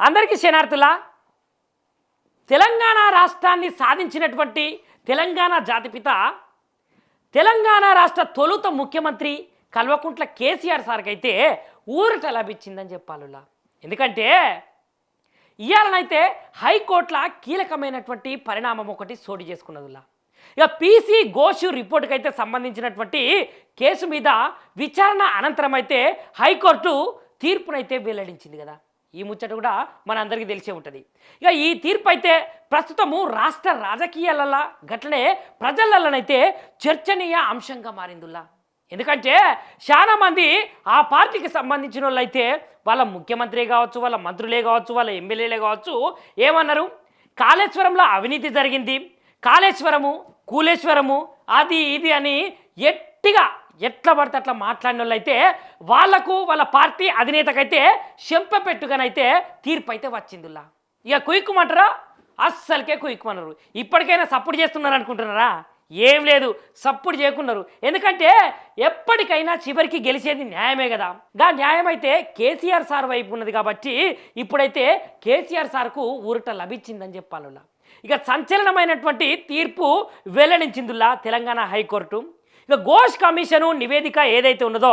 అందరికీ శనార్థులా. తెలంగాణ రాష్ట్రాన్ని సాధించినటువంటి తెలంగాణ జాతిపిత, తెలంగాణ రాష్ట్ర తొలుత ముఖ్యమంత్రి కల్వకుంట్ల కేసీఆర్ సార్కి అయితే ఊరట లభించిందని చెప్పాలిలా. ఎందుకంటే ఇవాళనైతే హైకోర్టుల కీలకమైనటువంటి పరిణామం ఒకటి చోటు చేసుకున్నదిలా. ఇక పీసీ ఘోష్ రిపోర్టుకి అయితే సంబంధించినటువంటి కేసు మీద విచారణ అనంతరం అయితే హైకోర్టు తీర్పునైతే వెల్లడించింది కదా. ఈ ముచ్చట కూడా మన అందరికీ తెలిసే ఉంటుంది. ఇక ఈ తీర్పు అయితే ప్రస్తుతము రాష్ట్ర రాజకీయాలలో గట్లనే ప్రజలలోనైతే చర్చనీయ అంశంగా మారిందిలా. ఎందుకంటే చాలా మంది ఆ పార్టీకి సంబంధించిన వాళ్ళు అయితే వాళ్ళ ముఖ్యమంత్రి కావచ్చు, వాళ్ళ మంత్రులే కావచ్చు, వాళ్ళ ఎమ్మెల్యేలే కావచ్చు, ఏమన్నారు, కాళేశ్వరంలో అవినీతి జరిగింది, కాళేశ్వరము కూలేశ్వరము అది ఇది అని ఎట్లా పడితే అట్లా మాట్లాడిన వాళ్ళు అయితే వాళ్లకు వాళ్ళ పార్టీ అధినేతకైతే చెంపపెట్టుగానైతే తీర్పు అయితే వచ్చిందిలా. ఇక కుయ్యమంటారా? అస్సలకే కుయ్యమన్నారు. ఇప్పటికైనా సపోర్ట్ చేస్తున్నారు అనుకుంటున్నారా? ఏం లేదు, సపోర్ట్ చేయకున్నారు. ఎందుకంటే ఎప్పటికైనా చివరికి గెలిచేది న్యాయమే కదా. గా న్యాయం అయితే కేసీఆర్ సార్ వైపు ఉన్నది కాబట్టి ఇప్పుడైతే కేసీఆర్ సార్కు ఊరట లభించిందని చెప్పాలి. ఇక సంచలనమైనటువంటి తీర్పు వెల్లడించిందిలా తెలంగాణ హైకోర్టు. ఇక ఘోష్ కమిషను నివేదిక ఏదైతే ఉన్నదో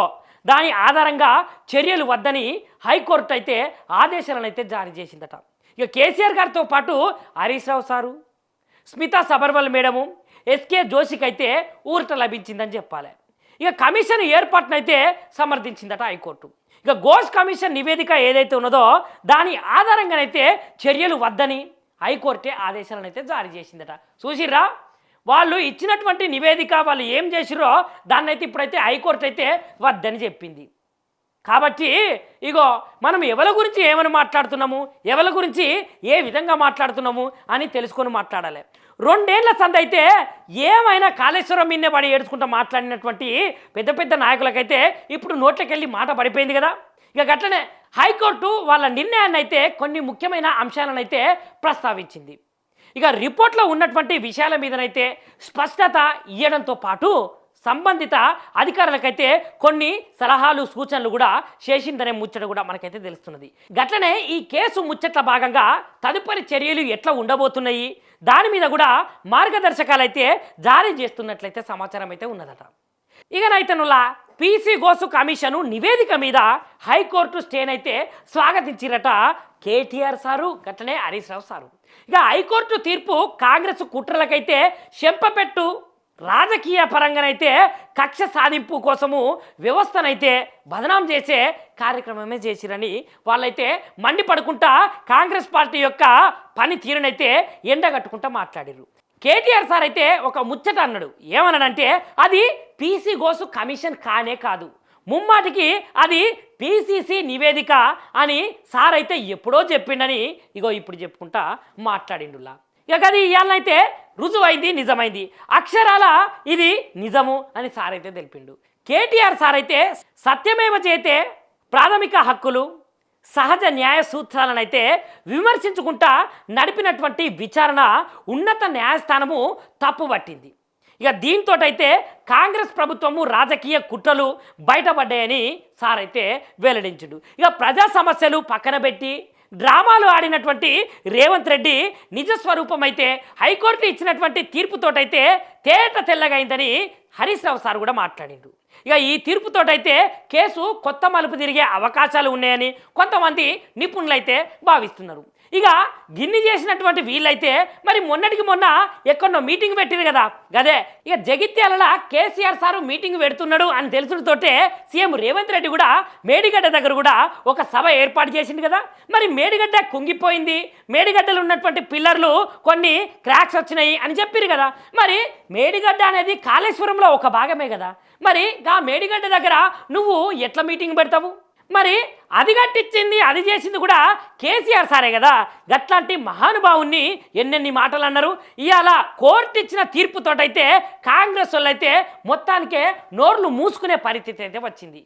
దాని ఆధారంగా చర్యలు వద్దని హైకోర్టు అయితే ఆదేశాలను అయితే జారీ చేసిందట. ఇక కేసీఆర్ గారితో పాటు Harish Rao sir, Smita Sabharwal madam, SK జోషికి అయితే ఊరట లభించిందని చెప్పాలి. ఇక కమిషన్ ఏర్పాటునైతే సమర్థించిందట హైకోర్టు. ఇక ఘోష్ కమిషన్ నివేదిక ఏదైతే ఉన్నదో దాని ఆధారంగానైతే చర్యలు వద్దని హైకోర్టే ఆదేశాలను అయితే జారీ చేసిందట. చూసిర్రా, వాళ్ళు ఇచ్చినటువంటి నివేదిక వాళ్ళు ఏం చేసిరో దాన్నైతే ఇప్పుడైతే హైకోర్టు అయితే వద్దని చెప్పింది. కాబట్టి ఇగో మనం ఎవరి గురించి ఏమని మాట్లాడుతున్నాము, ఎవరి గురించి ఏ విధంగా మాట్లాడుతున్నాము అని తెలుసుకొని మాట్లాడాలి. 2 ఏళ్ల సంద అయితే ఏమైనా కాళేశ్వరం మీన్నే పడి ఏడ్చుకుంటూ మాట్లాడినటువంటి పెద్ద పెద్ద నాయకులకైతే ఇప్పుడు నోట్లకెళ్ళి మాట పడిపోయింది కదా. ఇక గట్లనే హైకోర్టు వాళ్ళ నిర్ణయాన్ని అయితే కొన్ని ముఖ్యమైన అంశాలను అయితే ప్రస్తావించింది. ఇక రిపోర్ట్లో ఉన్నటువంటి విషయాల మీదనైతే స్పష్టత ఇవ్వడంతో పాటు సంబంధిత అధికారులకైతే కొన్ని సలహాలు సూచనలు కూడా చేసిందనే ముచ్చట కూడా మనకైతే తెలుస్తున్నది. గట్లనే ఈ కేసు ముచ్చట్ల భాగంగా తదుపరి చర్యలు ఎట్లా ఉండబోతున్నాయి దాని మీద కూడా మార్గదర్శకాలు అయితే జారీ చేస్తున్నట్లయితే సమాచారం అయితే ఉన్నదట. ఇకనైతేనులా పీసీ ఘోష్ కమిషను నివేదిక మీద హైకోర్టు స్టేనైతే స్వాగతించిరట కేటీఆర్ సారు, గట్లనే హరీష్ రావు సారు. ఇక హైకోర్టు తీర్పు కాంగ్రెస్ కుట్రలకైతే చెంపపెట్టు, రాజకీయ పరంగానైతే కక్ష సాధింపు కోసము వ్యవస్థనైతే బదనాం చేసే కార్యక్రమమే చేసిరని వాళ్ళైతే మండిపడుకుంటా కాంగ్రెస్ పార్టీ యొక్క పని తీరునైతే ఎండగట్టుకుంటా మాట్లాడిరు. కేటీఆర్ సార్ అయితే ఒక ముచ్చట అన్నాడు. ఏమన్నాడంటే అది పీసీ ఘోష్ కమిషన్ కానే కాదు, ముమ్మాటికి అది పీసీసీ నివేదిక అని సార్ అయితే ఎప్పుడో చెప్పిండని ఇగో ఇప్పుడు చెప్పుకుంటా మాట్లాడిండులా. ఇక అది ఇవాళనైతే రుజువైంది, నిజమైంది, అక్షరాల ఇది నిజము అని సార్ అయితే తెలిపిండు. కేటీఆర్ సార్ అయితే సత్యమేవ చేతే ప్రాథమిక హక్కులు, సహజ న్యాయ సూత్రాలను అయితే విమర్శించుకుంటా నడిపినటువంటి విచారణ ఉన్నత న్యాయస్థానము తప్పుపట్టింది. ఇక దీంతో అయితే కాంగ్రెస్ ప్రభుత్వము రాజకీయ కుట్రలు బయటపడ్డాయని సార్ అయితే వెల్లడించుడు. ఇక ప్రజా సమస్యలు పక్కన పెట్టి డ్రామాలు ఆడినటువంటి రేవంత్ రెడ్డి నిజస్వరూపం అయితే హైకోర్టు ఇచ్చినటువంటి తీర్పుతోటైతే తేట తెల్లగైందని హరీష్ రావు సార్ కూడా మాట్లాడిండు. ఇక ఈ తీర్పుతోటైతే కేసు కొత్త మలుపు తిరిగే అవకాశాలు ఉన్నాయని కొంతమంది నిపుణులు అయితే భావిస్తున్నారు. ఇక గిన్ని చేసినటువంటి వీళ్ళైతే మరి మొన్నటికి మొన్న ఎక్కడో మీటింగ్ పెట్టిరు కదా, గదే ఇక జగిత్యాలలో కేసీఆర్ సారు మీటింగ్ పెడుతున్నాడు అని తెలుసుతోటే సీఎం రేవంత్ రెడ్డి కూడా మేడిగడ్డ దగ్గర కూడా ఒక సభ ఏర్పాటు చేసింది కదా. మరి మేడిగడ్డ కుంగిపోయింది, మేడిగడ్డలు ఉన్నటువంటి పిల్లర్లు కొన్ని క్రాక్స్ వచ్చినాయి అని చెప్పిరు కదా. మరి మేడిగడ్డ అనేది కాళేశ్వరంలో ఒక భాగమే కదా. మరి ఆ మేడిగడ్డ దగ్గర నువ్వు ఎట్లా మీటింగ్ పెడతావు? మరి అది కట్టించింది, అది చేసింది కూడా కేసీఆర్ సారే కదా. గట్లాంటి మహానుభావుని ఎన్నెన్ని మాటలు అన్నారు. ఇవాళ కోర్టు ఇచ్చిన తీర్పుతోటైతే కాంగ్రెస్ వాళ్ళు అయితే మొత్తానికే నోర్లు మూసుకునే పరిస్థితి అయితే వచ్చింది.